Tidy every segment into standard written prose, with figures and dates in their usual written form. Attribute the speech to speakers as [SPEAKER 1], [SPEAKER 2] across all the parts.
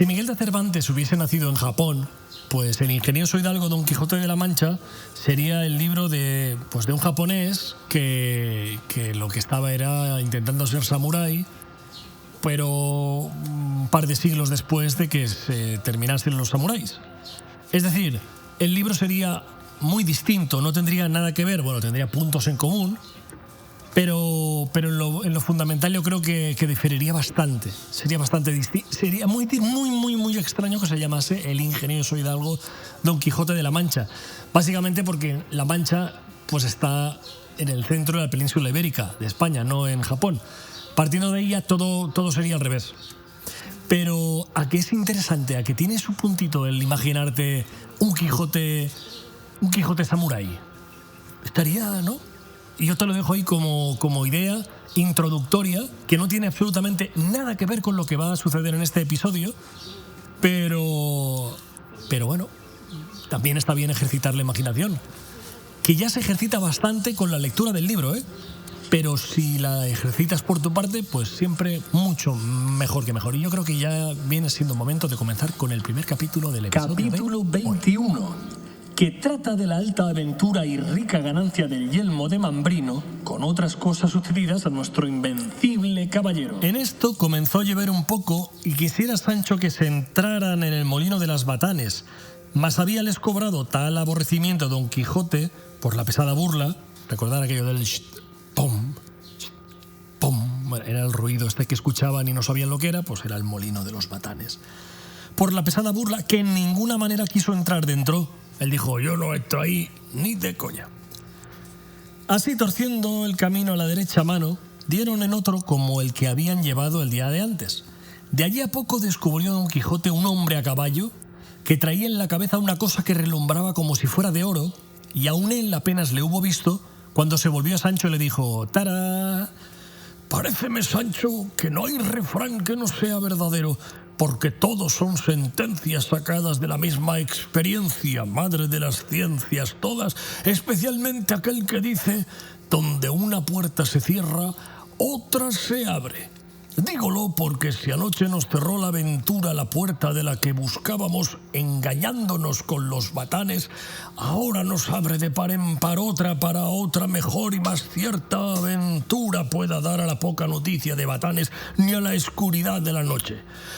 [SPEAKER 1] Si Miguel de Cervantes hubiese nacido en Japón, pues El ingenioso hidalgo Don Quijote de la Mancha sería el libro de un japonés que lo que estaba era intentando ser samurái, pero un par de siglos después de que se terminasen los samuráis. Es decir, el libro sería muy distinto, no tendría nada que ver, bueno, tendría puntos en común, pero en lo fundamental yo creo que diferiría bastante. Sería bastante distinto. Sería muy extraño que se llamase El ingenioso hidalgo Don Quijote de la Mancha. Básicamente porque La Mancha pues está en el centro de la península ibérica, de España, no en Japón. Partiendo de ella todo sería al revés. Pero a que es interesante, a que tiene su puntito el imaginarte un Quijote samurái. Estaría, ¿no? Y yo te lo dejo ahí como idea introductoria, que no tiene absolutamente nada que ver con lo que va a suceder en este episodio, pero bueno, también está bien ejercitar la imaginación, que ya se ejercita bastante con la lectura del libro, ¿eh? Pero si la ejercitas por tu parte, pues siempre mucho mejor que mejor. Y yo creo que ya viene siendo momento de comenzar con el primer capítulo del episodio.
[SPEAKER 2] Capítulo 21. Que trata de la alta aventura y rica ganancia del yelmo de Mambrino, con otras cosas sucedidas a nuestro invencible caballero.
[SPEAKER 1] En esto comenzó a llover un poco y quisiera Sancho que se entraran en el molino de las Batanes, mas habíales cobrado tal aborrecimiento a Don Quijote por la pesada burla, recordar aquello del pom, pom, bueno, era el ruido este que escuchaban y no sabían lo que era, pues era el molino de los Batanes. Por la pesada burla que en ninguna manera quiso entrar dentro. Él dijo, yo no entro ahí ni de coña. Así, torciendo el camino a la derecha mano, dieron en otro como el que habían llevado el día de antes. De allí a poco descubrió Don Quijote un hombre a caballo que traía en la cabeza una cosa que relumbraba como si fuera de oro, y aún él apenas le hubo visto cuando se volvió a Sancho y le dijo, ¡tará! Paréceme, Sancho, que no hay refrán que no sea verdadero, porque todos son sentencias sacadas de la misma experiencia, madre de las ciencias todas, especialmente aquel que dice, donde una puerta se cierra, otra se abre. Dígolo porque si anoche nos cerró la aventura la puerta de la que buscábamos, engañándonos con los batanes, ahora nos abre de par en par otra para otra mejor y más cierta aventura pueda dar a la poca noticia de batanes ni a la oscuridad de la noche.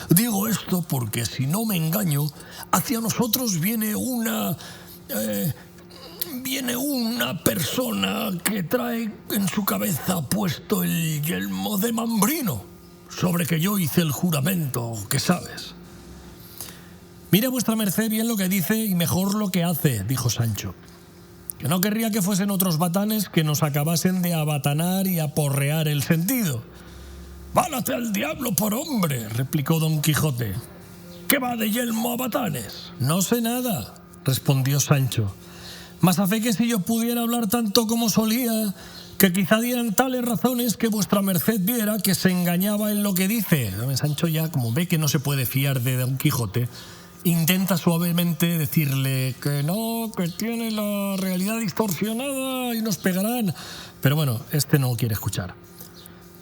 [SPEAKER 1] Digo esto porque si no me engaño, hacia nosotros viene una persona que trae en su cabeza puesto el yelmo de Mambrino, sobre que yo hice el juramento, que sabes. Mire vuestra merced bien lo que dice y mejor lo que hace, dijo Sancho, que no querría que fuesen otros batanes que nos acabasen de abatanar y aporrear el sentido. Válate al diablo por hombre, replicó Don Quijote. ¿Qué va de yelmo a batanes? No sé nada, respondió Sancho, mas a fe que si yo pudiera hablar tanto como solía, que quizá dieran tales razones que vuestra merced viera que se engañaba en lo que dice. Sancho ya, como ve que no se puede fiar de Don Quijote, intenta suavemente decirle que no, que tiene la realidad distorsionada y nos pegarán. Pero bueno, este no quiere escuchar.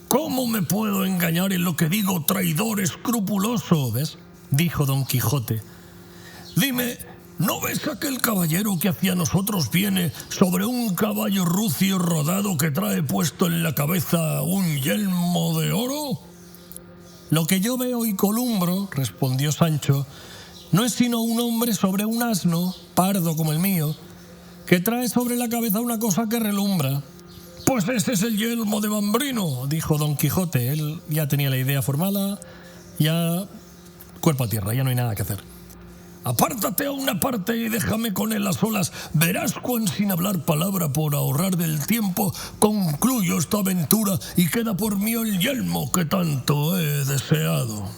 [SPEAKER 1] ¿Cómo me puedo engañar en lo que digo, traidor escrupuloso? ¿Ves? Dijo Don Quijote. Dime, ¿no ves aquel caballero que hacia nosotros viene sobre un caballo rucio rodado que trae puesto en la cabeza un yelmo de oro? Lo que yo veo y columbro, respondió Sancho, no es sino un hombre sobre un asno, pardo como el mío, que trae sobre la cabeza una cosa que relumbra. Pues ese es el yelmo de Mambrino, dijo Don Quijote. Él ya tenía la idea formada, ya cuerpo a tierra, ya no hay nada que hacer. Apártate a una parte y déjame con él a solas. Verás cuán sin hablar palabra por ahorrar del tiempo concluyo esta aventura y queda por mí el yelmo que tanto he deseado.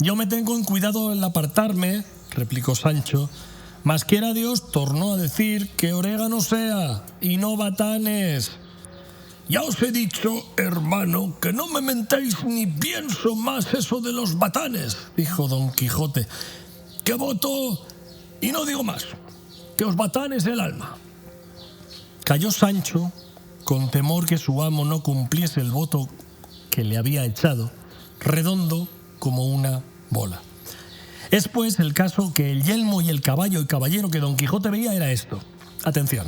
[SPEAKER 1] Yo me tengo en cuidado el apartarme, replicó Sancho, mas quiera Dios, tornó a decir, que orégano sea y no batanes. Ya os he dicho, hermano, que no me mentéis ni pienso más eso de los batanes, dijo Don Quijote, que voto y no digo más, que os batanes el alma. Calló Sancho, con temor que su amo no cumpliese el voto que le había echado, redondo como una bola. Es pues el caso que el yelmo y el caballo y caballero que Don Quijote veía era esto. Atención.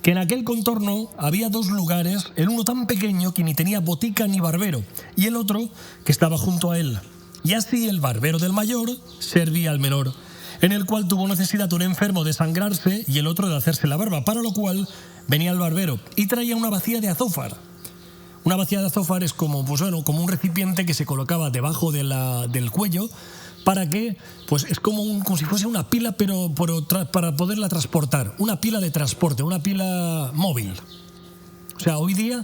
[SPEAKER 1] Que en aquel contorno había dos lugares, el uno tan pequeño que ni tenía botica ni barbero, y el otro que estaba junto a él. Y así el barbero del mayor servía al menor, en el cual tuvo necesidad un enfermo de sangrarse y el otro de hacerse la barba, para lo cual venía el barbero y traía una bacía de azófar. Una bacía de azófar es como, como un recipiente que se colocaba debajo del cuello para que, pues es como si fuese una pila, pero para poderla transportar, una pila de transporte, una pila móvil. O sea, hoy día,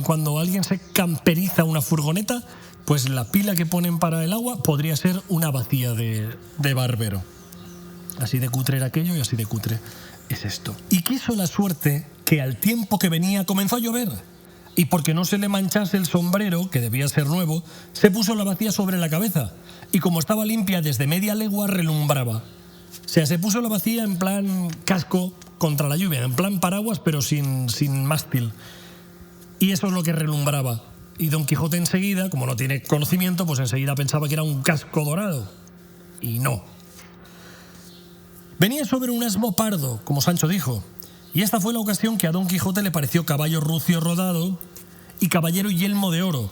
[SPEAKER 1] cuando alguien se camperiza una furgoneta, pues la pila que ponen para el agua podría ser una bacía de barbero. Así de cutre era aquello y así de cutre es esto. Y quiso la suerte que al tiempo que venía comenzó a llover. Y porque no se le manchase el sombrero, que debía ser nuevo, se puso la bacía sobre la cabeza. Y como estaba limpia desde media legua, relumbraba. O sea, se puso la bacía en plan casco contra la lluvia, en plan paraguas, pero sin mástil. Y eso es lo que relumbraba. Y Don Quijote enseguida, como no tiene conocimiento, pues enseguida pensaba que era un casco dorado. Y no. Venía sobre un asno pardo, como Sancho dijo. Y esta fue la ocasión que a Don Quijote le pareció caballo rucio rodado y caballero y yelmo de oro,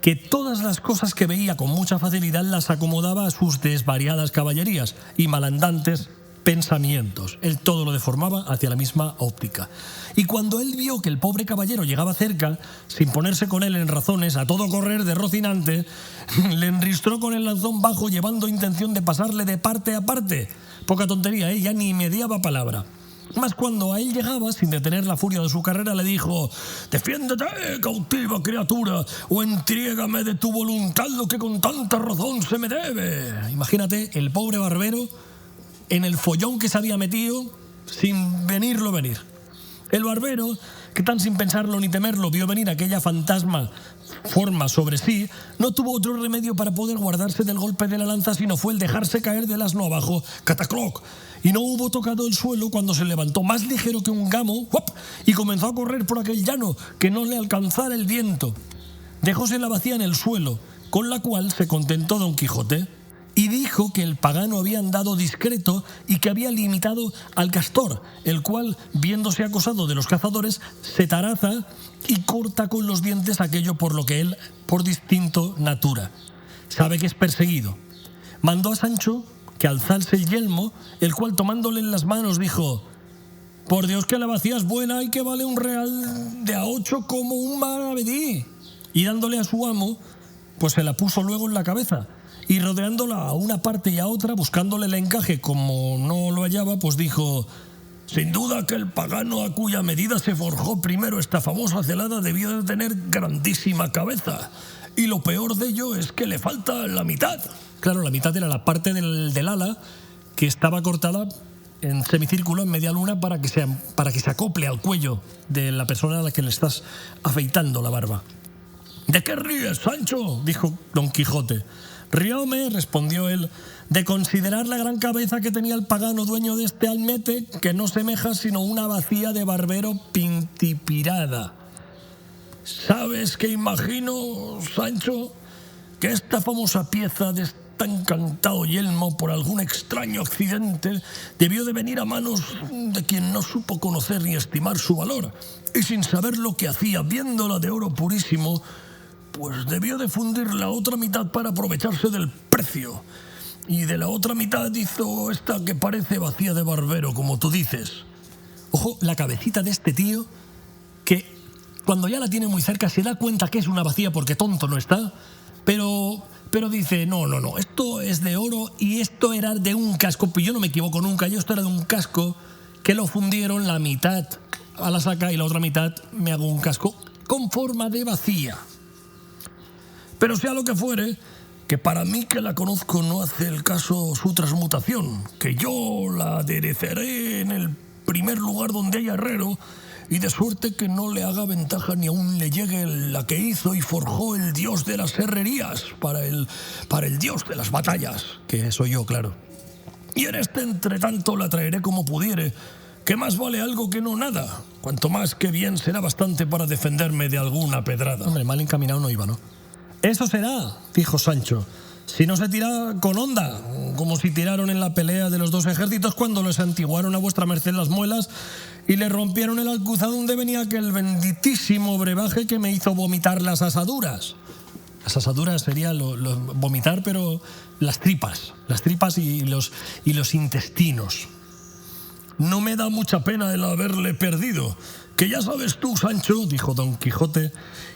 [SPEAKER 1] que todas las cosas que veía con mucha facilidad las acomodaba a sus desvariadas caballerías y malandantes pensamientos. Él todo lo deformaba hacia la misma óptica. Y cuando él vio que el pobre caballero llegaba cerca, sin ponerse con él en razones, a todo correr de Rocinante, le enristró con el lanzón bajo, llevando intención de pasarle de parte a parte. Poca tontería, ya ni mediaba palabra. Mas cuando a él llegaba, sin detener la furia de su carrera, le dijo: «Defiéndete, cautiva criatura, o entrégame de tu voluntad lo que con tanta razón se me debe». Imagínate el pobre barbero en el follón que se había metido sin venirlo venir. El barbero, que tan sin pensarlo ni temerlo vio venir aquella fantasma forma sobre sí, no tuvo otro remedio para poder guardarse del golpe de la lanza, sino fue el dejarse caer del asno abajo, catacloc, y no hubo tocado el suelo cuando se levantó más ligero que un gamo, ¡hop!, y comenzó a correr por aquel llano que no le alcanzara el viento. Dejóse la bacía en el suelo, con la cual se contentó Don Quijote, y dijo que el pagano había andado discreto y que había limitado al castor, el cual, viéndose acosado de los cazadores, se taraza y corta con los dientes aquello por lo que él, por distinto natura, sabe que es perseguido. Mandó a Sancho que alzase el yelmo, el cual tomándole en las manos dijo: «Por Dios que la bacía es buena y que vale un real de a 8 como un maravedí». Y dándole a su amo, pues se la puso luego en la cabeza, y rodeándola a una parte y a otra, buscándole el encaje como no lo hallaba, pues dijo: «Sin duda que el pagano a cuya medida se forjó primero esta famosa celada debió de tener grandísima cabeza, y lo peor de ello es que le falta la mitad». Claro, la mitad era la parte del ala que estaba cortada en semicírculo, en media luna, para que se acople al cuello de la persona a la que le estás afeitando la barba. «¿De qué ríes, Sancho?», dijo Don Quijote. «Rióme», respondió él, «de considerar la gran cabeza que tenía el pagano dueño de este almete, que no semeja sino una bacía de barbero pintipirada. ¿Sabes que imagino, Sancho, que esta famosa pieza de este encantado yelmo, por algún extraño accidente, debió de venir a manos de quien no supo conocer ni estimar su valor, y sin saber lo que hacía, viéndola de oro purísimo, pues debió de fundir la otra mitad para aprovecharse del precio, y de la otra mitad hizo esta que parece vacía de barbero, como tú dices». Ojo, la cabecita de este tío, que cuando ya la tiene muy cerca se da cuenta que es una vacía porque tonto no está, pero dice: no, esto es de oro y esto era de un casco, pues yo no me equivoco nunca, esto era de un casco que lo fundieron la mitad a la saca y la otra mitad me hago un casco con forma de vacía. Pero sea lo que fuere, que para mí que la conozco no hace el caso su transmutación, que yo la adereceré en el primer lugar donde haya herrero, y de suerte que no le haga ventaja ni aún le llegue la que hizo y forjó el dios de las herrerías para el dios de las batallas, que soy yo, claro. Y en este entretanto la traeré como pudiere, que más vale algo que no nada, cuanto más que bien será bastante para defenderme de alguna pedrada». Hombre, mal encaminado no iba, ¿no? «Eso será», dijo Sancho, si no se tira con honda, como si tiraron en la pelea de los dos ejércitos cuando les antiguaron a vuestra merced las muelas y le rompieron el alcuzado donde venía aquel benditísimo brebaje que me hizo vomitar las asaduras. Las asaduras sería vomitar, pero las tripas y los intestinos. No me da mucha pena el haberle perdido, que ya sabes tú, Sancho, dijo Don Quijote,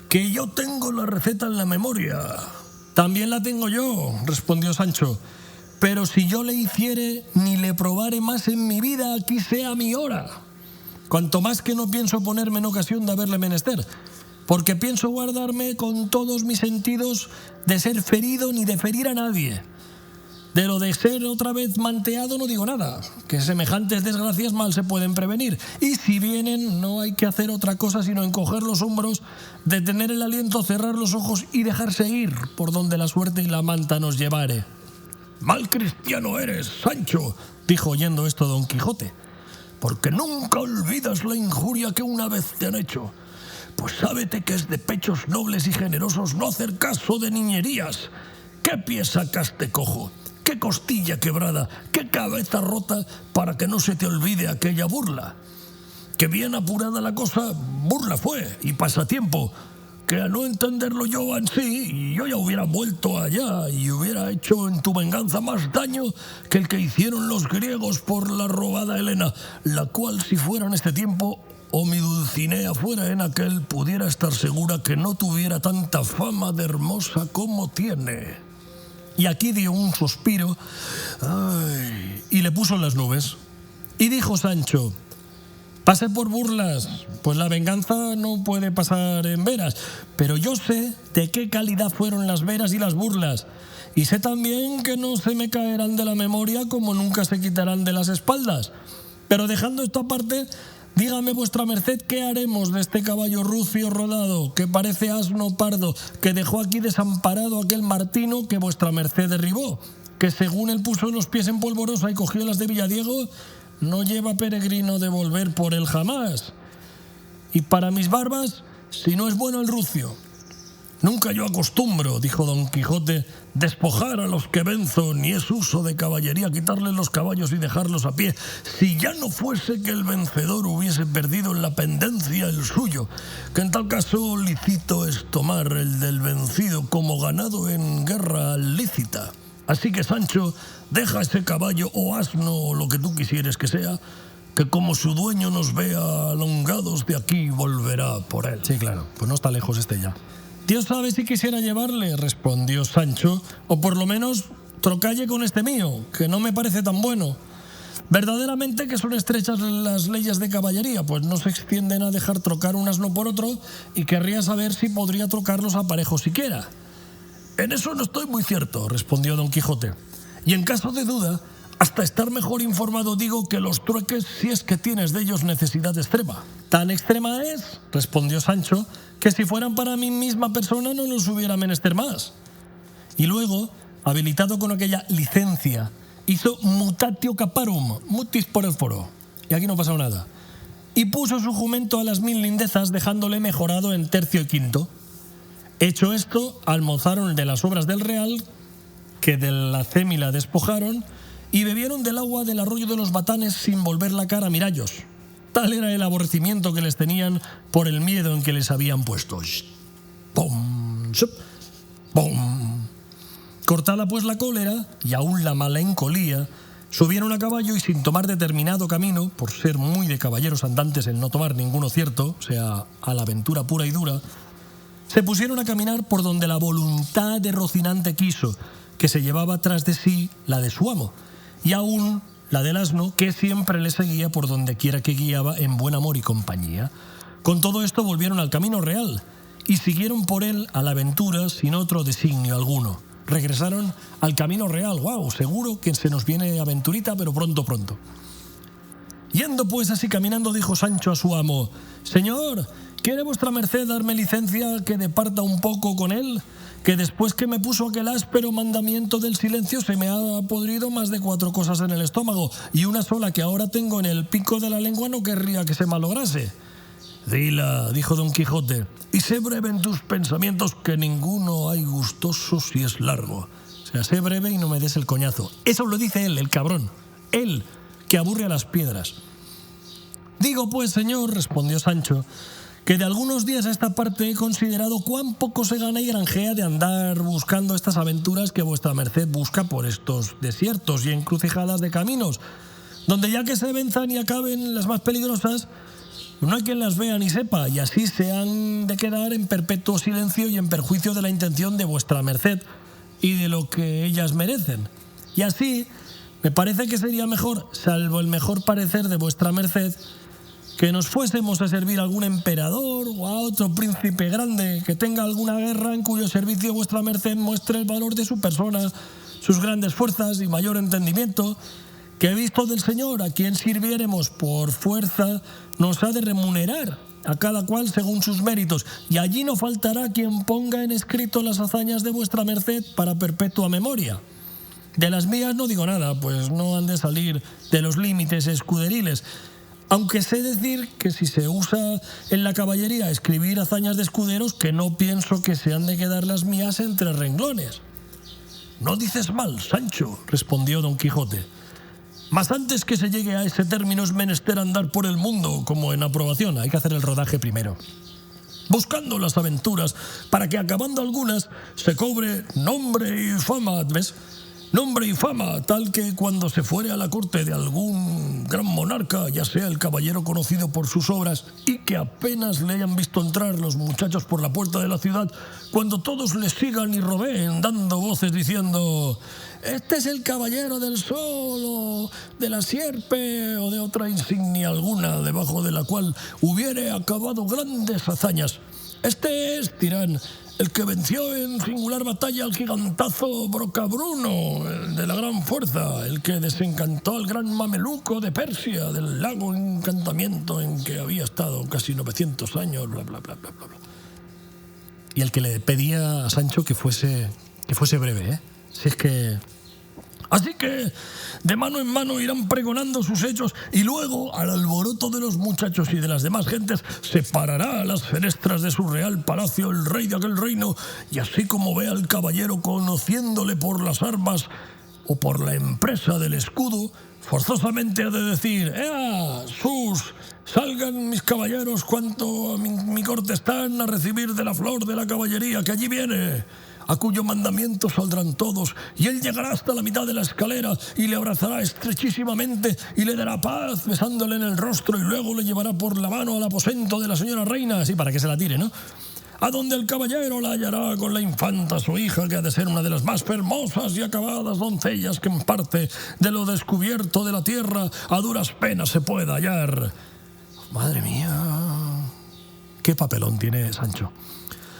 [SPEAKER 1] que yo tengo la receta en la memoria. También la tengo yo, respondió Sancho, pero si yo le hiciere ni le probare más en mi vida, aquí sea mi hora. Cuanto más que no pienso ponerme en ocasión de haberle menester, porque pienso guardarme con todos mis sentidos de ser ferido ni de ferir a nadie. De lo de ser otra vez manteado no digo nada, que semejantes desgracias mal se pueden prevenir. Y si vienen, no hay que hacer otra cosa sino encoger los hombros, detener el aliento, cerrar los ojos y dejarse ir por donde la suerte y la manta nos llevare. Mal cristiano eres, Sancho, dijo oyendo esto Don Quijote, porque nunca olvidas la injuria que una vez te han hecho. Pues sábete que es de pechos nobles y generosos no hacer caso de niñerías. ¿Qué pie sacaste cojo? ¿Qué costilla quebrada? ¿Qué cabeza rota para que no se te olvide aquella burla? Que bien apurada la cosa, burla fue y pasatiempo, que a no entenderlo yo ansí, yo ya hubiera vuelto allá y hubiera hecho en tu venganza más daño que el que hicieron los griegos por la robada Helena, la cual si fuera en este tiempo o mi Dulcinea fuera en aquel, pudiera estar segura que no tuviera tanta fama de hermosa como tiene. Y aquí dio un suspiro y le puso en las nubes. Y dijo Sancho, pase por burlas, pues la venganza no puede pasar en veras, pero yo sé de qué calidad fueron las veras y las burlas, y sé también que no se me caerán de la memoria como nunca se quitarán de las espaldas. Pero dejando esto aparte, dígame vuestra merced qué haremos de este caballo rucio rodado, que parece asno pardo, que dejó aquí desamparado aquel Martino que vuestra merced derribó, que según él puso los pies en polvorosa y cogió las de Villadiego, no lleva peregrino de volver por él jamás. Y para mis barbas, si no es bueno el rucio. Nunca yo acostumbro, dijo Don Quijote, despojar a los que venzo, ni es uso de caballería quitarles los caballos y dejarlos a pie, si ya no fuese que el vencedor hubiese perdido en la pendencia el suyo, que en tal caso lícito es tomar el del vencido como ganado en guerra lícita. Así que, Sancho, deja ese caballo o asno o lo que tú quisieres que sea, que como su dueño nos vea alongados de aquí, volverá por él.
[SPEAKER 2] Sí, claro, pues no está lejos este ya. Dios sabe si quisiera llevarle, respondió Sancho, o por lo menos trocalle con este mío, que no me parece tan bueno. Verdaderamente que son estrechas las leyes de caballería, pues no se extienden a dejar trocar un asno por otro, y querría saber si podría trocarlos a parejo siquiera.
[SPEAKER 1] En eso no estoy muy cierto, respondió Don Quijote, y en caso de duda, hasta estar mejor informado digo que los trueques si es que tienes de ellos necesidad extrema.
[SPEAKER 2] Tan extrema es, respondió Sancho, que si fueran para mí misma persona no los hubiera menester más. Y luego, habilitado con aquella licencia, hizo mutatio caparum, mutis por el foro. Y aquí no ha pasado nada. Y puso su jumento a las 1000 lindezas, dejándole mejorado en tercio y quinto. Hecho esto, almorzaron de las obras del real, que de la cémila despojaron, y bebieron del agua del arroyo de los Batanes sin volver la cara a mirallos. Tal era el aborrecimiento que les tenían por el miedo en que les habían puesto. ¡Pum! ¡Pum! Cortada pues la cólera y aún la melancolía, subieron a caballo y sin tomar determinado camino, por ser muy de caballeros andantes en no tomar ninguno cierto, o sea, a la aventura pura y dura, se pusieron a caminar por donde la voluntad de Rocinante quiso, que se llevaba tras de sí la de su amo, y aún la del asno, que siempre le seguía por donde quiera que guiaba en buen amor y compañía. Con todo esto volvieron al camino real y siguieron por él a la aventura sin otro designio alguno. Regresaron al camino real. ¡Guau! Seguro que se nos viene aventurita, pero pronto, pronto. Yendo pues así caminando, dijo Sancho a su amo: Señor, ¿quiere vuestra merced darme licencia que departa un poco con él? Que después que me puso aquel áspero mandamiento del silencio se me ha podrido más de 4 cosas en el estómago, y una sola que ahora tengo en el pico de la lengua no querría que se malograse.
[SPEAKER 1] Dila, dijo Don Quijote, y sé breve en tus pensamientos, que ninguno hay gustoso si es largo.
[SPEAKER 2] O sea, sé breve y no me des el coñazo. Eso lo dice él, el cabrón. Él, que aburre a las piedras. Digo pues, señor, respondió Sancho, que de algunos días a esta parte he considerado cuán poco se gana y granjea de andar buscando estas aventuras que vuestra merced busca por estos desiertos y encrucijadas de caminos, donde ya que se venzan y acaben las más peligrosas, no hay quien las vea ni sepa, y así se han de quedar en perpetuo silencio y en perjuicio de la intención de vuestra merced y de lo que ellas merecen. Y así me parece que sería mejor, salvo el mejor parecer de vuestra merced, que nos fuésemos a servir a algún emperador o a otro príncipe grande que tenga alguna guerra en cuyo servicio vuestra merced muestre el valor de su persona, sus grandes fuerzas y mayor entendimiento, que visto del Señor a quien sirviéremos por fuerza nos ha de remunerar a cada cual según sus méritos, y allí no faltará quien ponga en escrito las hazañas de vuestra merced para perpetua memoria. De las mías no digo nada, pues no han de salir de los límites escuderiles, aunque sé decir que si se usa en la caballería escribir hazañas de escuderos, que no pienso que se han de quedar las mías entre renglones.
[SPEAKER 1] No dices mal, Sancho, respondió Don Quijote. Mas antes que se llegue a ese término es menester andar por el mundo como en aprobación.
[SPEAKER 2] Hay que hacer el rodaje primero.
[SPEAKER 1] Buscando las aventuras para que acabando algunas se cobre nombre y fama, ¿ves? Nombre y fama, tal que cuando se fuere a la corte de algún gran monarca, ya sea el caballero conocido por sus obras, y que apenas le hayan visto entrar los muchachos por la puerta de la ciudad, cuando todos le sigan y rodeen, dando voces diciendo: este es el caballero del sol, o de la sierpe, o de otra insignia alguna, debajo de la cual hubiere acabado grandes hazañas. Este es, dirán, el que venció en singular batalla al gigantazo Brocabruno, el de la gran fuerza, el que desencantó al gran mameluco de Persia, del lago encantamiento en que había estado casi 900 años, bla, bla, bla, bla, bla.
[SPEAKER 2] Y el que le pedía a Sancho que fuese breve, ¿eh? Si es que...
[SPEAKER 1] Así que de mano en mano irán pregonando sus hechos, y luego al alboroto de los muchachos y de las demás gentes se parará a las fenestras de su real palacio el rey de aquel reino, y así como vea al caballero conociéndole por las armas o por la empresa del escudo, forzosamente ha de decir: ¡ea, sus! Salgan mis caballeros cuanto a mi corte están a recibir de la flor de la caballería que allí viene, a cuyo mandamiento saldrán todos, y él llegará hasta la mitad de la escalera y le abrazará estrechísimamente y le dará paz besándole en el rostro, y luego le llevará por la mano al aposento de la señora reina,
[SPEAKER 2] así para que se la tire, ¿no?
[SPEAKER 1] A donde el caballero la hallará con la infanta su hija, que ha de ser una de las más hermosas y acabadas doncellas que en parte de lo descubierto de la tierra a duras penas se pueda hallar.
[SPEAKER 2] Madre mía, qué papelón tiene Sancho.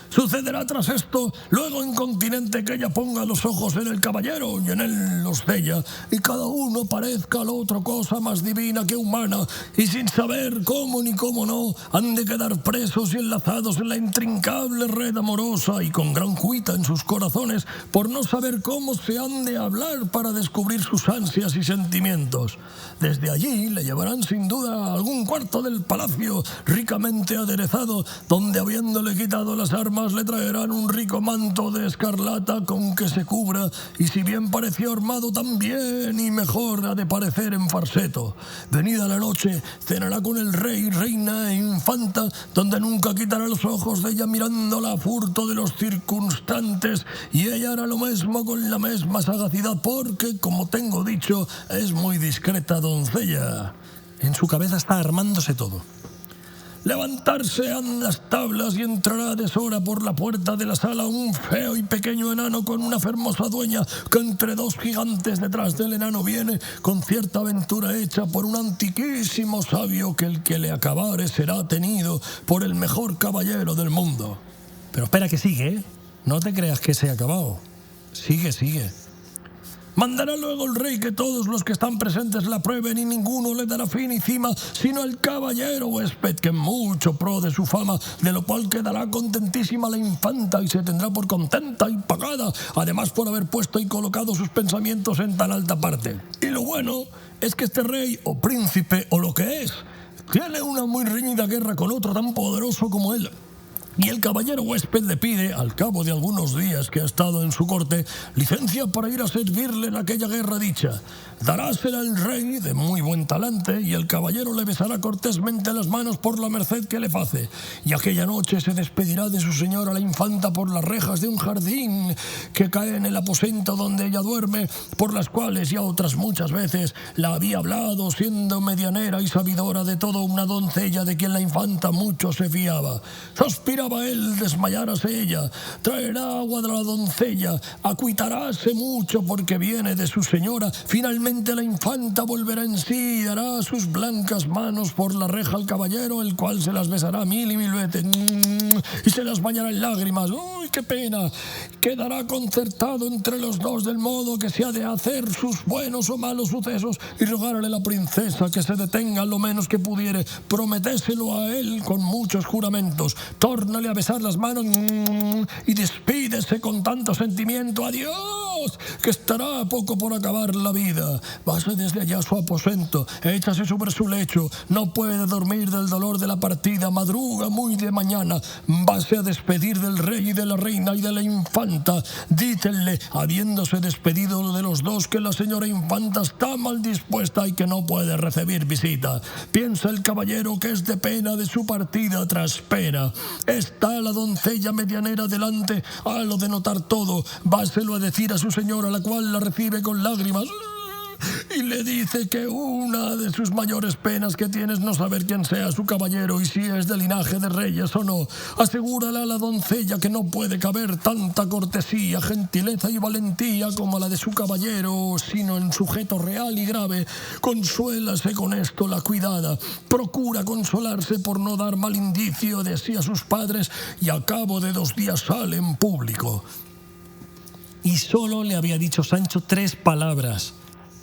[SPEAKER 1] Sucederá tras esto, luego incontinente, que ella ponga los ojos en el caballero y en él los de ella, y cada uno parezca al otro cosa más divina que humana, y sin saber cómo ni cómo no, han de quedar presos y enlazados en la intrincable red amorosa, y con gran cuita en sus corazones, por no saber cómo se han de hablar para descubrir sus ansias y sentimientos. Desde allí le llevarán sin duda a algún cuarto del palacio ricamente aderezado, donde habiéndole quitado las armas le traerán un rico manto de escarlata con que se cubra, y si bien pareció armado también y mejor ha de parecer en farseto. Venida la noche, cenará con el rey, reina e infanta, donde nunca quitará los ojos de ella mirándola a furto de los circunstantes, y ella hará lo mismo con la misma sagacidad, porque, como tengo dicho, es muy discreta doncella.
[SPEAKER 2] En su cabeza está armándose todo.
[SPEAKER 1] Levantarse han las tablas y entrará a deshora por la puerta de la sala un feo y pequeño enano con una fermosa dueña, que entre dos gigantes detrás del enano viene, con cierta aventura hecha por un antiquísimo sabio, que el que le acabare será tenido por el mejor caballero del mundo.
[SPEAKER 2] Pero espera, que sigue, ¿eh? No te creas que se ha acabado. Sigue.
[SPEAKER 1] Mandará luego el rey que todos los que están presentes la prueben, y ninguno le dará fin y cima sino el caballero huésped, que mucho pro de su fama, de lo cual quedará contentísima la infanta y se tendrá por contenta y pagada, además por haber puesto y colocado sus pensamientos en tan alta parte. Y lo bueno es que este rey o príncipe o lo que es tiene una muy reñida guerra con otro tan poderoso como él, Y el caballero huésped le pide, al cabo de algunos días que ha estado en su corte, licencia para ir a servirle en aquella guerra dicha. Darásela el rey de muy buen talante, y el caballero le besará cortésmente las manos por la merced que le face. Y aquella noche se despedirá de su señora la infanta por las rejas de un jardín que cae en el aposento donde ella duerme, por las cuales ya otras muchas veces la había hablado, siendo medianera y sabidora de todo, una doncella de quien la infanta mucho se fiaba. Suspiraba él, desmayárase ella, traerá agua de la doncella, acuitaráse mucho porque viene de su señora. Finalmente la infanta volverá en sí y dará sus blancas manos por la reja al caballero, el cual se las besará mil y mil veces y se las bañará en lágrimas. ¡Uy, qué pena! Quedará concertado entre los dos del modo que se ha de hacer sus buenos o malos sucesos, y rogarle a la princesa que se detenga lo menos que pudiere. Prometéselo a él con muchos juramentos. Tórnale a besar las manos y despídese con tanto sentimiento. ¡Adiós!, que estará poco por acabar la vida. Vase desde allá a su aposento, échase sobre su lecho, no puede dormir del dolor de la partida, madruga muy de mañana, vase a despedir del rey y de la reina y de la infanta. Dítenle, habiéndose despedido de los dos, que la señora infanta está mal dispuesta y que no puede recibir visita. Piensa el caballero que es de pena de su partida tras pena. Está la doncella medianera delante, a lo de notar todo, váselo a decir a su señora, la cual la recibe con lágrimas y le dice que una de sus mayores penas que tiene es no saber quién sea su caballero y si es de linaje de reyes o no. Asegúrale a la doncella que no puede caber tanta cortesía, gentileza y valentía como la de su caballero, sino en sujeto real y grave. Consuélase con esto la cuidada, procura consolarse por no dar mal indicio de sí a sus padres, y a cabo de 2 días sale en público.
[SPEAKER 2] Y solo le había dicho Sancho 3 palabras.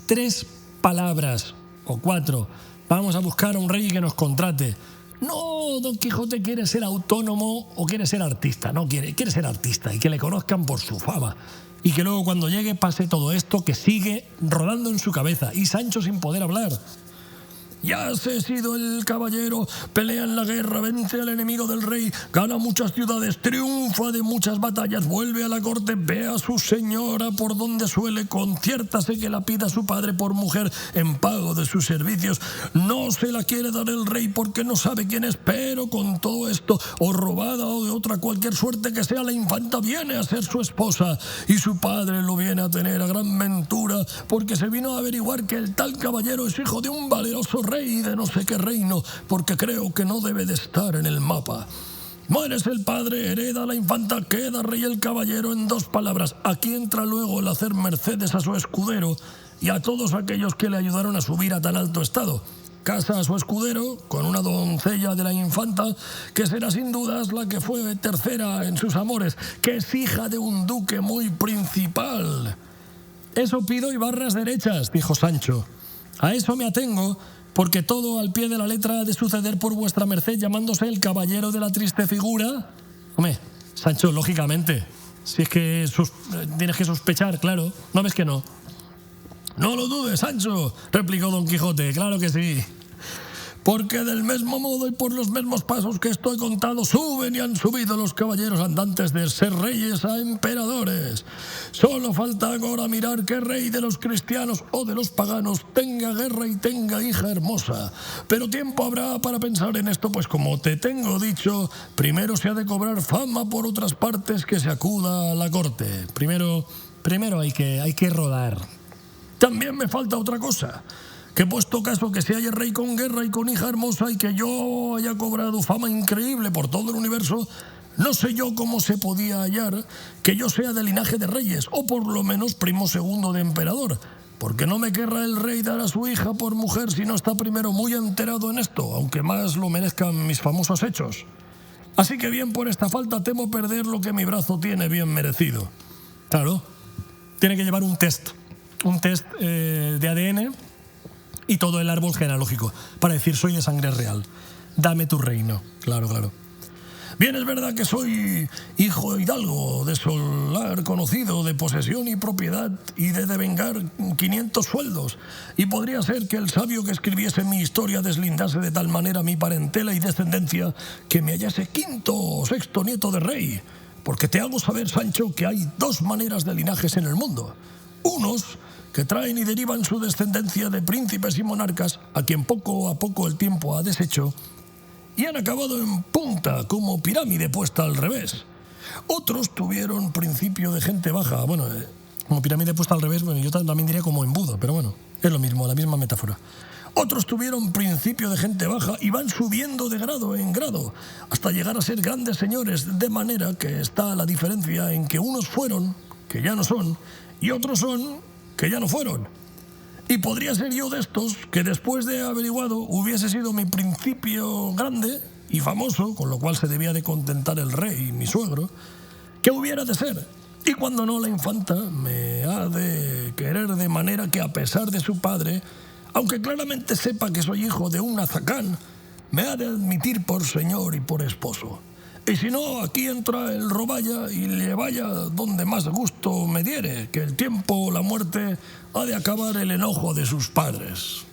[SPEAKER 2] 3 palabras o 4. Vamos a buscar a un rey que nos contrate. No, Don Quijote quiere ser autónomo o quiere ser artista. No quiere ser artista y que le conozcan por su fama. Y que luego cuando llegue pase todo esto que sigue rodando en su cabeza. Y Sancho sin poder hablar.
[SPEAKER 1] Ya se ha sido el caballero, pelea en la guerra, vence al enemigo del rey, gana muchas ciudades, triunfa de muchas batallas, vuelve a la corte, ve a su señora por donde suele, conciértase que la pida su padre por mujer en pago de sus servicios. No se la quiere dar el rey porque no sabe quién es, pero con todo esto, o robada o de otra cualquier suerte que sea, la infanta viene a ser su esposa, y su padre lo viene a tener a gran ventura, porque se vino a averiguar que el tal caballero es hijo de un valeroso rey de no sé qué reino, porque creo que no debe de estar en el mapa. Mueres el padre, hereda la infanta, queda rey el caballero. En 2 palabras, aquí entra luego el hacer mercedes a su escudero y a todos aquellos que le ayudaron a subir a tan alto estado. Casa a su escudero con una doncella de la infanta, que será sin dudas la que fue tercera en sus amores, que es hija de un duque muy principal.
[SPEAKER 2] Eso pido y barras derechas, dijo Sancho. A eso me atengo, porque todo al pie de la letra ha de suceder por vuestra merced, llamándose el caballero de la triste figura. Hombre, Sancho, lógicamente, si es que tienes que sospechar, claro, ¿no ves que no?
[SPEAKER 1] No lo dudes, Sancho, replicó Don Quijote, claro que sí. Porque del mismo modo y por los mismos pasos que estoy contado, suben y han subido los caballeros andantes de ser reyes a emperadores. Solo falta ahora mirar qué rey de los cristianos o de los paganos tenga guerra y tenga hija hermosa. Pero tiempo habrá para pensar en esto, pues como te tengo dicho, primero se ha de cobrar fama por otras partes que se acuda a la corte. Primero hay que rodar. También me falta otra cosa, que puesto caso que se haya rey con guerra y con hija hermosa y que yo haya cobrado fama increíble por todo el universo, no sé yo cómo se podía hallar que yo sea de linaje de reyes, o por lo menos primo segundo de emperador, porque no me querrá el rey dar a su hija por mujer si no está primero muy enterado en esto, aunque más lo merezcan mis famosos hechos. Así que bien por esta falta temo perder lo que mi brazo tiene bien merecido.
[SPEAKER 2] Claro, tiene que llevar un test de ADN y todo el árbol genealógico para decir soy de sangre real, dame tu reino. Claro.
[SPEAKER 1] Bien es verdad que soy hijo hidalgo, de solar conocido, de posesión y propiedad, y de devengar 500 sueldos. Y podría ser que el sabio que escribiese mi historia deslindase de tal manera mi parentela y descendencia que me hallase quinto o sexto nieto de rey. Porque te hago saber, Sancho, que hay dos maneras de linajes en el mundo. Unos que traen y derivan su descendencia de príncipes y monarcas, a quien poco a poco el tiempo ha deshecho, y han acabado en punta, como pirámide puesta al revés. Otros tuvieron principio de gente baja. Bueno, como pirámide puesta al revés, bueno, yo también diría como embudo, pero bueno, es lo mismo, la misma metáfora. Otros tuvieron principio de gente baja y van subiendo de grado en grado, hasta llegar a ser grandes señores, de manera que está la diferencia en que unos fueron, que ya no son, y otros son, que ya no fueron. Y podría ser yo de estos que después de averiguado hubiese sido mi principio grande y famoso, con lo cual se debía de contentar el rey, mi suegro, que hubiera de ser. Y cuando no, la infanta me ha de querer de manera que, a pesar de su padre, aunque claramente sepa que soy hijo de un azacán, me ha de admitir por señor y por esposo. Y si no, aquí entra el roballa y le vaya donde más gusto me diere, que el tiempo o la muerte ha de acabar el enojo de sus padres.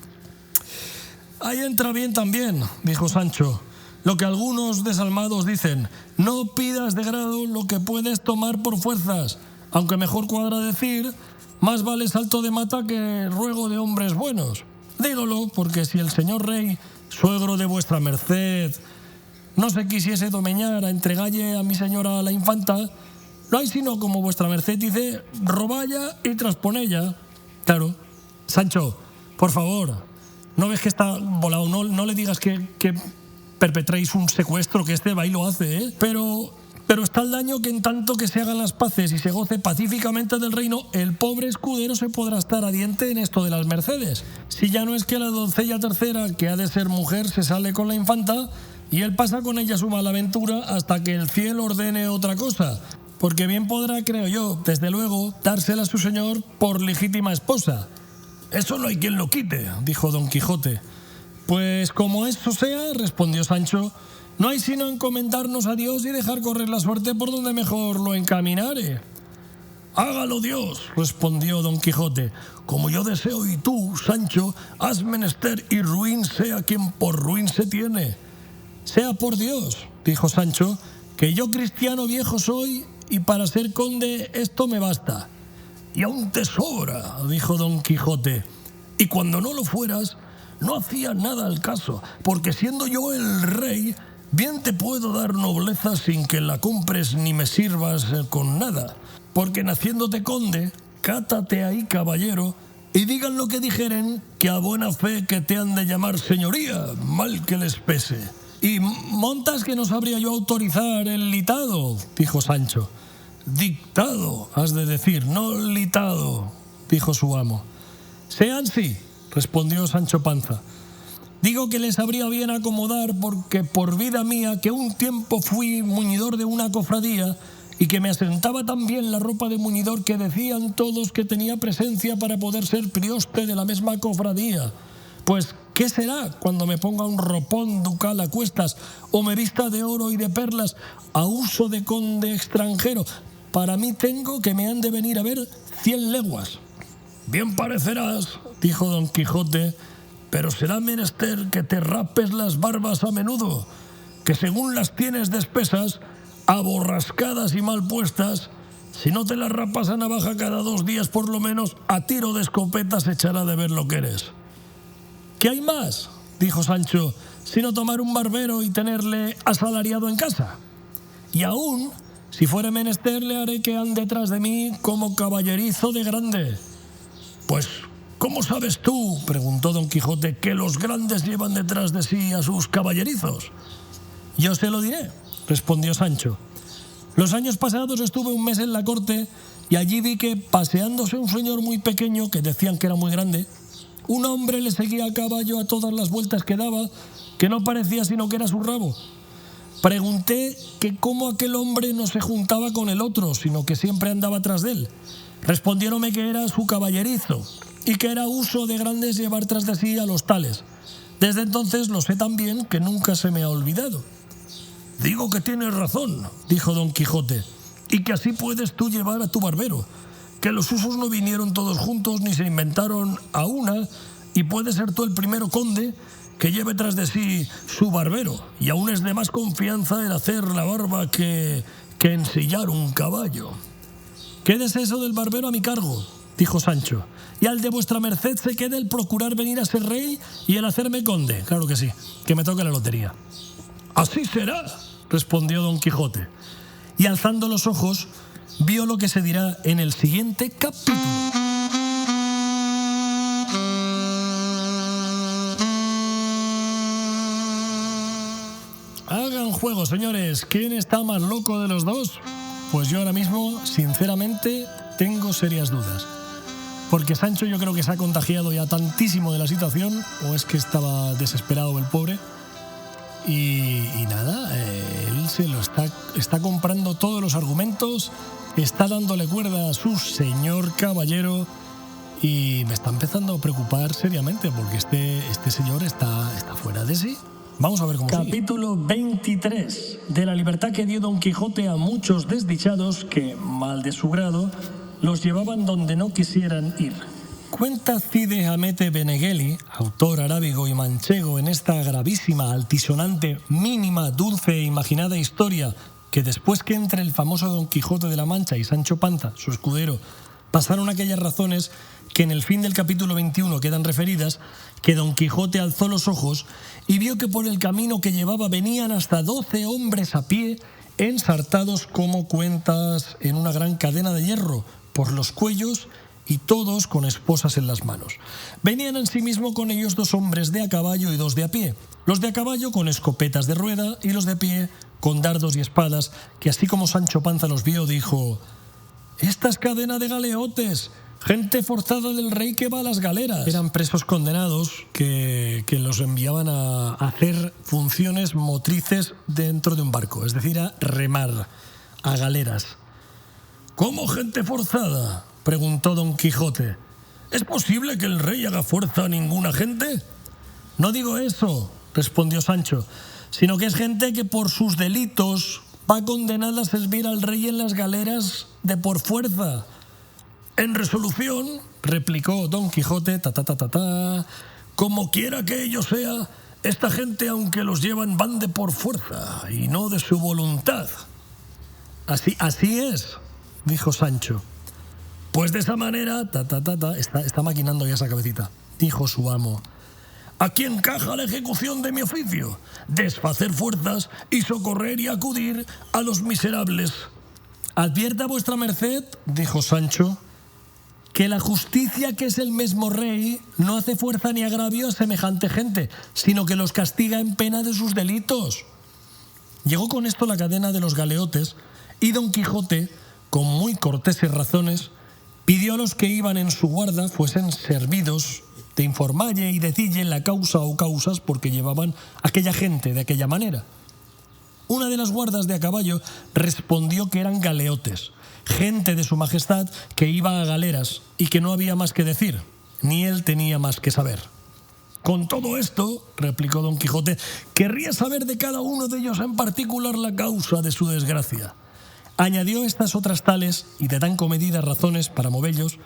[SPEAKER 2] Ahí entra bien también, dijo Sancho, lo que algunos desalmados dicen: no pidas de grado lo que puedes tomar por fuerzas, aunque mejor cuadra decir: más vale salto de mata que ruego de hombres buenos. Dígolo porque si el señor rey, suegro de vuestra merced, no se quisiese domeñar a entregalle a mi señora la infanta, no hay sino, como vuestra merced dice, roballa y trasponella. Claro, Sancho, por favor, ¿no ves que está volado? No le digas que perpetréis un secuestro, que este va y lo hace, ¿eh? Pero está el daño que en tanto que se hagan las paces y se goce pacíficamente del reino, el pobre escudero se podrá estar a diente en esto de las mercedes. Si ya no es que la doncella tercera, que ha de ser mujer, se sale con la infanta y él pasa con ella su malaventura hasta que el cielo ordene otra cosa, porque bien podrá, creo yo, desde luego, dársela a su señor por legítima esposa.
[SPEAKER 1] Eso no hay quien lo quite,
[SPEAKER 2] dijo Don Quijote. Pues como eso sea, respondió Sancho, no hay sino encomendarnos a Dios y dejar correr la suerte por donde mejor lo encaminare.
[SPEAKER 1] Hágalo Dios, respondió Don Quijote, como yo deseo, y tú, Sancho, has menester y ruin sea quien por ruin se tiene.
[SPEAKER 2] Sea por Dios, dijo Sancho, que yo cristiano viejo soy y para ser conde esto me basta.
[SPEAKER 1] Y aún te sobra, dijo Don Quijote, y cuando no lo fueras, no hacía nada al caso, porque siendo yo el rey, bien te puedo dar nobleza sin que la compres ni me sirvas con nada, porque naciéndote conde, cátate ahí caballero, y digan lo que dijeren, que a buena fe que te han de llamar señoría, mal que les pese.
[SPEAKER 2] Y montas que no sabría yo autorizar el litado, dijo Sancho.
[SPEAKER 1] Dictado, has de decir, no litado, dijo su amo.
[SPEAKER 2] Sean sí, respondió Sancho Panza. Digo que les sabría bien acomodar, porque por vida mía, que un tiempo fui muñidor de una cofradía y que me asentaba tan bien la ropa de muñidor que decían todos que tenía presencia para poder ser prioste de la misma cofradía. Pues, ¿qué será cuando me ponga un ropón ducal a cuestas o me vista de oro y de perlas a uso de conde extranjero? Para mí tengo que me han de venir a ver 100 leguas.
[SPEAKER 1] Bien parecerás, dijo Don Quijote, pero será menester que te rapes las barbas a menudo, que según las tienes de espesas, aborrascadas y mal puestas, si no te las rapas a navaja cada 2 días por lo menos, a tiro de escopeta se echará de ver lo que eres.
[SPEAKER 2] ¿Qué hay más?, dijo Sancho, sino tomar un barbero y tenerle asalariado en casa. Y aún, si fuere menester, le haré que ande detrás de mí como caballerizo de grande.
[SPEAKER 1] Pues, ¿cómo sabes tú, preguntó Don Quijote, que los grandes llevan detrás de sí a sus caballerizos?
[SPEAKER 2] Yo se lo diré, respondió Sancho. Los años pasados estuve un mes en la corte y allí vi que, paseándose un señor muy pequeño, que decían que era muy grande, un hombre le seguía a caballo a todas las vueltas que daba, que no parecía sino que era su rabo. Pregunté que cómo aquel hombre no se juntaba con el otro, sino que siempre andaba tras de él. Respondiéronme que era su caballerizo y que era uso de grandes llevar tras de sí a los tales. Desde entonces lo sé tan bien que nunca se me ha olvidado.
[SPEAKER 1] Digo que tienes razón, dijo Don Quijote, y que así puedes tú llevar a tu barbero, que los usos no vinieron todos juntos ni se inventaron a una, y puedes ser tú el primero conde que lleve tras de sí su barbero, y aún es de más confianza el hacer la barba que ensillar un caballo. Quédese eso del barbero a mi cargo, dijo Sancho, y al de vuestra merced se quede el procurar venir a ser rey y el hacerme conde. Claro que sí, que me toque la lotería. Así será, respondió Don Quijote, y alzando los ojos vio lo que se dirá en el siguiente capítulo. Hagan juego, señores. ¿Quién está más loco de los dos? Pues yo ahora mismo, sinceramente, tengo serias dudas. Porque Sancho yo creo que se ha contagiado ya tantísimo de la situación, o es que estaba desesperado el pobre. Y nada, él se lo está comprando todos los argumentos, está dándole cuerda a su señor caballero y me está empezando a preocupar seriamente porque este señor está fuera de sí. Vamos a ver cómo sigue. Capítulo 23. De la libertad que dio Don Quijote a muchos desdichados que, mal de su grado, los llevaban donde no quisieran ir. Cuenta Cide Hamete Benengeli, autor arábigo y manchego, en esta gravísima, altisonante, mínima, dulce e imaginada historia, que después que entre el famoso Don Quijote de la Mancha y Sancho Panza, su escudero, pasaron aquellas razones que en el fin del capítulo 21 quedan referidas, que Don Quijote alzó los ojos y vio que por el camino que llevaba venían hasta 12 hombres a pie, ensartados como cuentas en una gran cadena de hierro por los cuellos y todos con esposas en las manos. Venían asimismo con ellos 2 hombres de a caballo y 2 de a pie, los de a caballo con escopetas de rueda y los de pie con dardos y espadas, que así como Sancho Panza los vio, dijo: «Esta es cadena de galeotes, gente forzada del rey que va a las galeras». Eran presos condenados que los enviaban a hacer funciones motrices dentro de un barco, es decir, a remar, a galeras. «¿Cómo gente forzada?», preguntó Don Quijote. «¿Es posible que el rey haga fuerza a ninguna gente?». «No digo eso», respondió Sancho, «sino que es gente que por sus delitos va condenada a servir al rey en las galeras de por fuerza». «En resolución», replicó Don Quijote, «como quiera que ello sea, esta gente, aunque los llevan, van de por fuerza y no de su voluntad». Así es», dijo Sancho. «Pues de esa manera, está maquinando ya esa cabecita», dijo su amo. «Aquí encaja la ejecución de mi oficio, desfacer fuerzas y socorrer y acudir a los miserables». «Advierta vuestra merced», dijo Sancho, «que la justicia, que es el mismo rey, no hace fuerza ni agravio a semejante gente, sino que los castiga en pena de sus delitos». Llegó con esto la cadena de los galeotes y Don Quijote, con muy corteses razones, pidió a los que iban en su guarda fuesen servidos de informalle y decille la causa o causas por que llevaban aquella gente de aquella manera. Una de las guardas de a caballo respondió que eran galeotes, gente de su majestad que iba a galeras y que no había más que decir, ni él tenía más que saber. «Con todo esto», replicó Don Quijote, «querría saber de cada uno de ellos en particular la causa de su desgracia». Añadió estas otras tales y de tan comedidas razones para movellos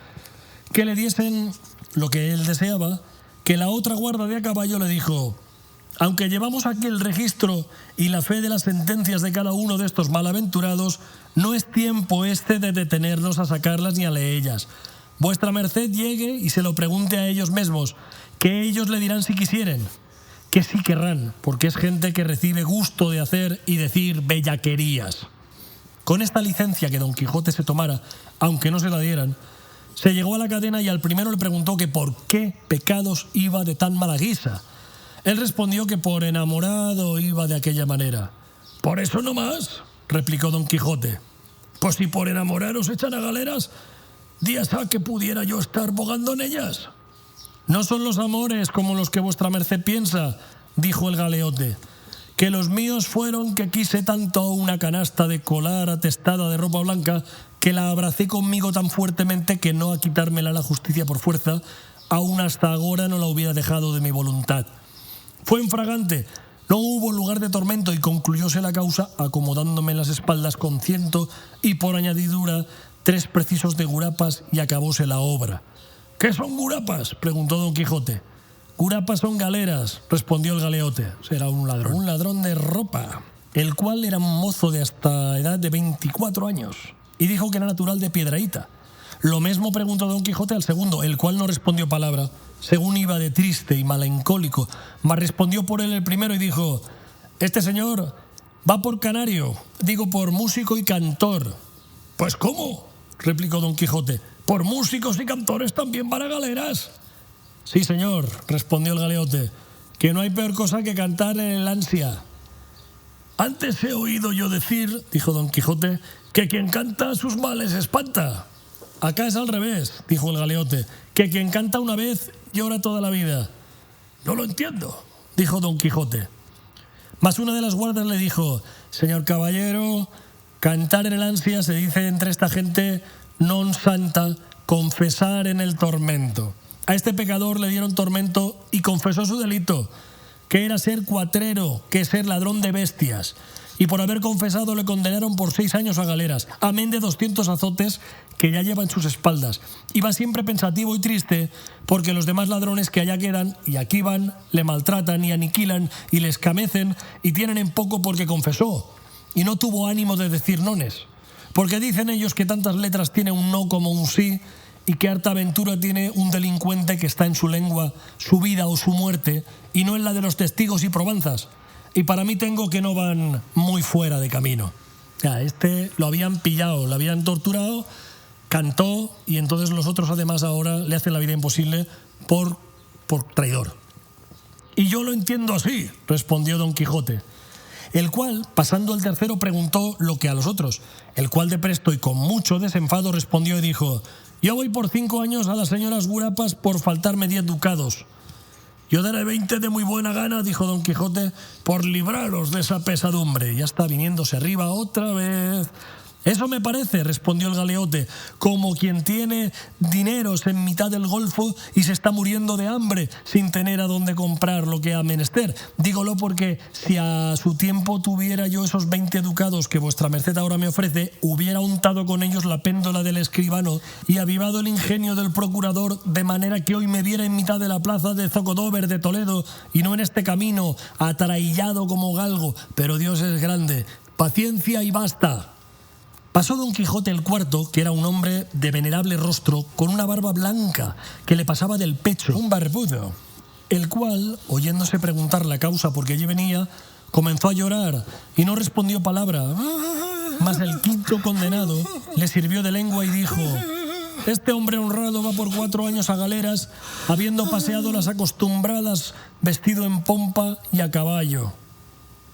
[SPEAKER 1] que le diesen lo que él deseaba, que la otra guarda de a caballo le dijo: «Aunque llevamos aquí el registro y la fe de las sentencias de cada uno de estos malaventurados, no es tiempo este de detenernos a sacarlas ni a leellas. Vuestra merced llegue y se lo pregunte a ellos mismos, que ellos le dirán si quisieren, que sí querrán, porque es gente que recibe gusto de hacer y decir bellaquerías». Con esta licencia que Don Quijote se tomara, aunque no se la dieran, se llegó a la cadena y al primero le preguntó que por qué pecados iba de tan mala guisa. Él respondió que por enamorado iba de aquella manera. «¿Por eso no más?», replicó Don Quijote. «Pues si por enamorar os echan a galeras, días a que pudiera yo estar bogando en ellas». «No son los amores como los que vuestra merced piensa», dijo el galeote, «que los míos fueron que quise tanto a una canasta de colar atestada de ropa blanca que la abracé conmigo tan fuertemente que no a quitármela la justicia por fuerza, aún hasta agora no la hubiera dejado de mi voluntad. Fue en fragante,
[SPEAKER 2] No hubo lugar de tormento y concluyóse la causa acomodándome las espaldas con 100 y por añadidura 3 precisos de gurapas y acabóse la obra.
[SPEAKER 1] ¿Qué son gurapas?, preguntó Don Quijote.
[SPEAKER 2] Gurapas son galeras, respondió el galeote.
[SPEAKER 1] Será un ladrón
[SPEAKER 2] de ropa, el cual era un mozo de hasta edad de 24 años y dijo que era natural de Piedrahíta. Lo mismo preguntó Don Quijote al segundo, el cual no respondió palabra, según iba de triste y melancólico, mas respondió por él el primero y dijo: este señor va por canario, digo por músico y cantor.
[SPEAKER 1] Pues ¿cómo?, replicó Don Quijote. ¿Por músicos y cantores también van a galeras?
[SPEAKER 2] Sí, señor, respondió el galeote, que no hay peor cosa que cantar en el ansia.
[SPEAKER 1] Antes he oído yo decir, dijo Don Quijote, que quien canta sus males espanta.
[SPEAKER 2] Acá es al revés, dijo el galeote, que quien canta una vez llora toda la vida.
[SPEAKER 1] No lo entiendo,
[SPEAKER 2] dijo Don Quijote. Mas una de las guardas le dijo: señor caballero, cantar en el ansia se dice entre esta gente non santa, confesar en el tormento. A este pecador le dieron tormento y confesó su delito, que era ser cuatrero, que es ser ladrón de bestias. Y por haber confesado le condenaron por 6 años a galeras, amén de 200 azotes que ya lleva en sus espaldas. Y va siempre pensativo y triste porque los demás ladrones que allá quedan y aquí van le maltratan y aniquilan y le escamecen y tienen en poco porque confesó y no tuvo ánimo de decir nones. Porque dicen ellos que tantas letras tiene un no como un sí y que harta aventura tiene un delincuente que está en su lengua, su vida o su muerte, y no en la de los testigos y probanzas. Y para mí tengo que no van muy fuera de camino. Ya, este lo habían pillado, lo habían torturado, cantó, y entonces los otros además ahora le hacen la vida imposible por traidor.
[SPEAKER 1] Y yo lo entiendo así,
[SPEAKER 2] respondió Don Quijote. El cual, pasando el tercero, preguntó lo que a los otros, el cual de presto y con mucho desenfado respondió y dijo: yo voy por 5 años a las señoras gurapas por faltarme 10 ducados.
[SPEAKER 1] Yo daré 20 de muy buena gana, dijo Don Quijote, por libraros de esa pesadumbre.
[SPEAKER 2] Ya está viniéndose arriba otra vez. Eso me parece, respondió el galeote, como quien tiene dineros en mitad del golfo y se está muriendo de hambre sin tener a dónde comprar lo que ha menester. Dígolo porque si a su tiempo tuviera yo esos 20 ducados que vuestra merced ahora me ofrece, hubiera untado con ellos la péndola del escribano y avivado el ingenio del procurador, de manera que hoy me viera en mitad de la plaza de Zocodover de Toledo y no en este camino atraillado como galgo. Pero Dios es grande. Paciencia y basta. Pasó Don Quijote el cuarto, que era un hombre de venerable rostro, con una barba blanca que le pasaba del pecho, un barbudo, el cual, oyéndose preguntar la causa por qué allí venía, comenzó a llorar y no respondió palabra. Mas el quinto condenado le sirvió de lengua y dijo: este hombre honrado va por 4 años a galeras, habiendo paseado las acostumbradas, vestido en pompa y a caballo.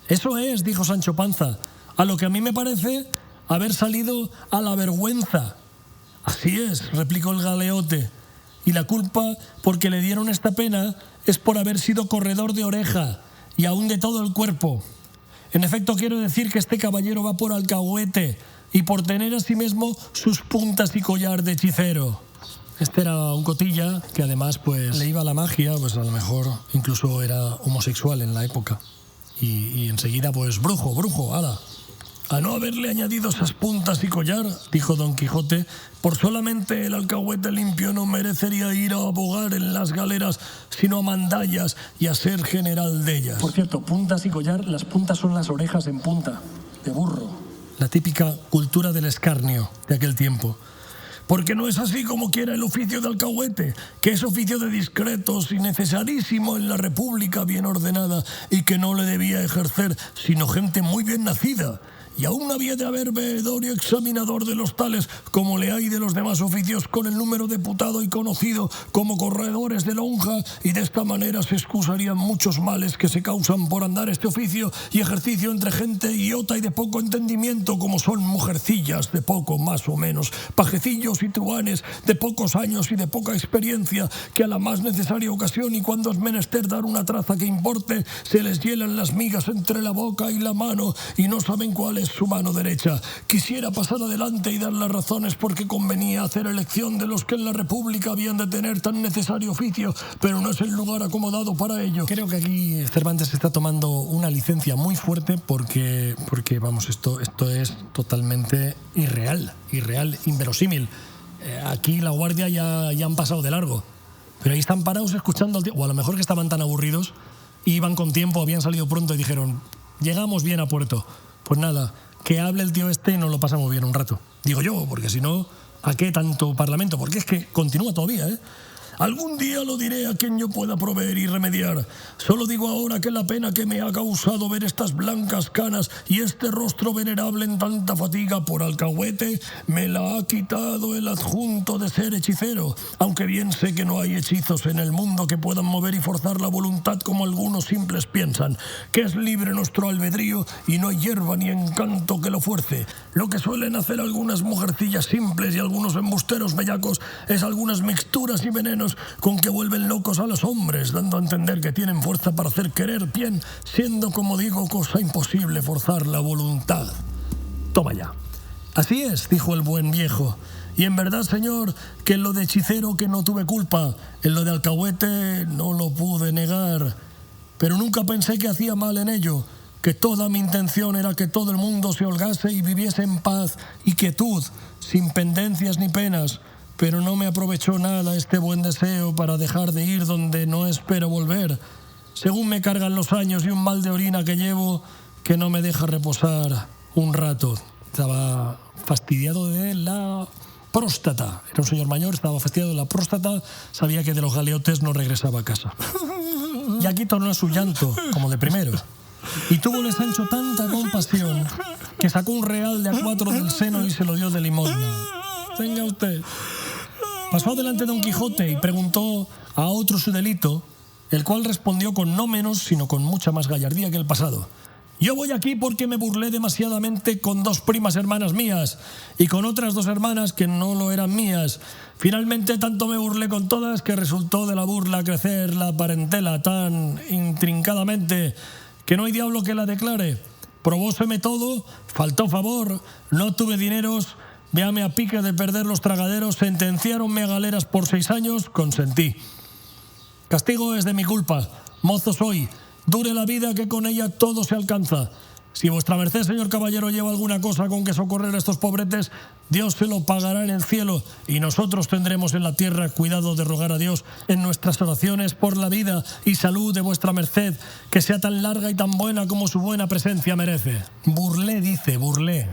[SPEAKER 2] Eso es, dijo Sancho Panza, a lo que a mí me parece haber salido a la vergüenza.
[SPEAKER 1] Así es,
[SPEAKER 2] replicó el galeote, y la culpa porque le dieron esta pena es por haber sido corredor de oreja y aún de todo el cuerpo. En efecto, quiero decir que este caballero va por alcahuete y por tener asimismo sus puntas y collar de hechicero. Este era un cotilla que además pues le iba a la magia, pues a lo mejor incluso era homosexual en la época. Y enseguida pues brujo, ala.
[SPEAKER 1] A no haberle añadido esas puntas y collar, dijo Don Quijote, por solamente el alcahuete limpio no merecería ir a abogar en las galeras, sino a mandallas y a ser general de ellas.
[SPEAKER 2] Por cierto, puntas y collar, las puntas son las orejas en punta, de burro. La típica cultura del escarnio de aquel tiempo.
[SPEAKER 1] Porque no es así como quiera el oficio de alcahuete, que es oficio de discretos y necesarísimo en la república bien ordenada y que no le debía ejercer sino gente muy bien nacida. Y aún había de haber veedor y examinador de los tales como le hay de los demás oficios, con el número deputado y conocido como corredores de lonja, y de esta manera se excusarían muchos males que se causan por andar este oficio y ejercicio entre gente idiota y de poco entendimiento, como son mujercillas de poco más o menos, pajecillos y truanes de pocos años y de poca experiencia, que a la más necesaria ocasión y cuando es menester dar una traza que importe, se les hielan las migas entre la boca y la mano y no saben cuál es su mano derecha. Quisiera pasar adelante y dar las razones porque convenía hacer elección de los que en la República habían de tener tan necesario oficio, pero no es el lugar acomodado para ello.
[SPEAKER 2] Creo que aquí Cervantes está tomando una licencia muy fuerte porque vamos, esto es totalmente irreal, inverosímil. Aquí la guardia ya han pasado de largo, pero ahí están parados escuchando al tío, o a lo mejor que estaban tan aburridos, iban con tiempo, habían salido pronto y dijeron, llegamos bien a puerto. Pues nada, que hable el tío este y nos lo pasamos bien un rato. Digo yo, porque si no, ¿a qué tanto parlamento? Porque es que continúa todavía, ¿eh?
[SPEAKER 1] Algún día lo diré a quien yo pueda proveer y remediar. Solo digo ahora que la pena que me ha causado ver estas blancas canas y este rostro venerable en tanta fatiga por alcahuete me la ha quitado el adjunto de ser hechicero, aunque bien sé que no hay hechizos en el mundo que puedan mover y forzar la voluntad como algunos simples piensan, que es libre nuestro albedrío y no hay hierba ni encanto que lo fuerce. Lo que suelen hacer algunas mujercillas simples y algunos embusteros bellacos es algunas mixturas y venenos con que vuelven locos a los hombres, dando a entender que tienen fuerza para hacer querer bien, siendo, como digo, cosa imposible forzar la voluntad.
[SPEAKER 2] Toma ya.
[SPEAKER 1] Así es, dijo el buen viejo. Y en verdad, señor, que en lo de hechicero que no tuve culpa, en lo de alcahuete no lo pude negar. Pero nunca pensé que hacía mal en ello, que toda mi intención era que todo el mundo se holgase y viviese en paz y quietud, sin pendencias ni penas. Pero no me aprovechó nada este buen deseo para dejar de ir donde no espero volver. Según me cargan los años y un mal de orina que llevo que no me deja reposar un rato. Estaba fastidiado de la próstata. Era un señor mayor, estaba fastidiado de la próstata, sabía que de los galeotes no regresaba a casa. Y aquí tornó su llanto, como de primero. Y túvole Sancho tanta compasión que sacó un real de a 4 del seno y se lo dio de limosna. Tenga usted. Pasó delante de Don Quijote y preguntó a otro su delito, el cual respondió con no menos, sino con mucha más gallardía que el pasado. Yo voy aquí porque me burlé demasiadamente con 2 primas hermanas mías y con otras 2 hermanas que no lo eran mías. Finalmente tanto me burlé con todas que resultó de la burla crecer la parentela tan intrincadamente que no hay diablo que la declare. Probóseme todo, faltó favor, no tuve dineros. Véame a pique de perder los tragaderos, sentenciáronme a galeras por 6 años, consentí. Castigo es de mi culpa, mozo soy, dure la vida que con ella todo se alcanza. Si vuestra merced, señor caballero, lleva alguna cosa con que socorrer a estos pobretes, Dios se lo pagará en el cielo y nosotros tendremos en la tierra cuidado de rogar a Dios en nuestras oraciones por la vida y salud de vuestra merced, que sea tan larga y tan buena como su buena presencia merece. Burlé, dice, burlé.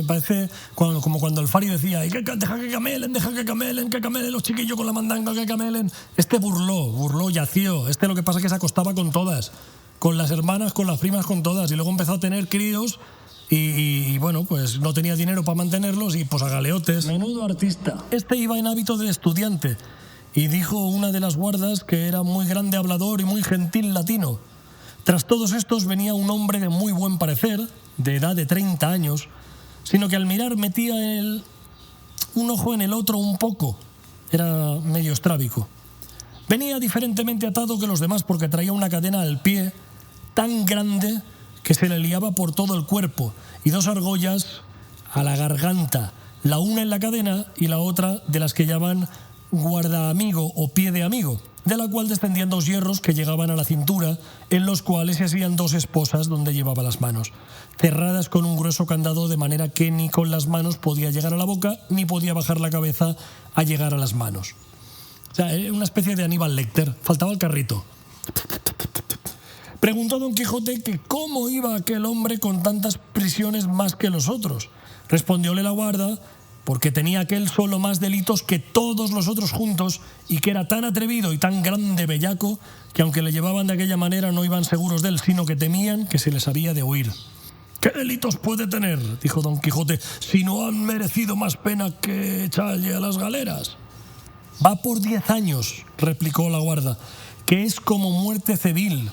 [SPEAKER 1] Parece como cuando el Fari decía deja que camelen los chiquillos con la mandanga, que camelen. Este burló, yació. Este lo que pasa es que se acostaba con todas, con las hermanas, con las primas, con todas, y luego empezó a tener críos y bueno, pues no tenía dinero para mantenerlos y pues a galeotes.
[SPEAKER 2] Menudo artista.
[SPEAKER 1] Este iba en hábito de estudiante y dijo una de las guardas que era muy grande hablador y muy gentil latino. Tras todos estos venía un hombre de muy buen parecer, de edad de 30 años, sino que al mirar metía un ojo en el otro un poco. Era medio estrábico. Venía diferentemente atado que los demás porque traía una cadena al pie tan grande que se le liaba por todo el cuerpo y 2 argollas a la garganta, la una en la cadena y la otra de las que llaman guardaamigo o pie de amigo, de la cual descendían 2 hierros que llegaban a la cintura, en los cuales se hacían 2 esposas donde llevaba las manos, cerradas con un grueso candado, de manera que ni con las manos podía llegar a la boca, ni podía bajar la cabeza a llegar a las manos. O sea, era una especie de Aníbal Lecter, faltaba el carrito. Preguntó Don Quijote que cómo iba aquel hombre con tantas prisiones más que los otros. Respondióle la guarda, porque tenía aquel solo más delitos que todos los otros juntos y que era tan atrevido y tan grande bellaco que aunque le llevaban de aquella manera no iban seguros de él, sino que temían que se les había de huir. ¿Qué delitos puede tener?, dijo Don Quijote, si no han merecido más pena que echarle a las galeras. Va por 10 años, replicó la guarda, que es como muerte civil.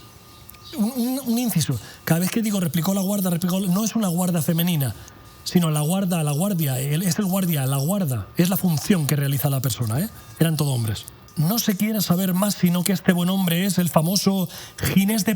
[SPEAKER 1] Un inciso, cada vez que digo replicó la guarda, no es una guarda femenina, sino la guardia, es el guardia, la guarda, es la función que realiza la persona, eran todo hombres. No se quiera saber más, sino que este buen hombre es el famoso Ginés de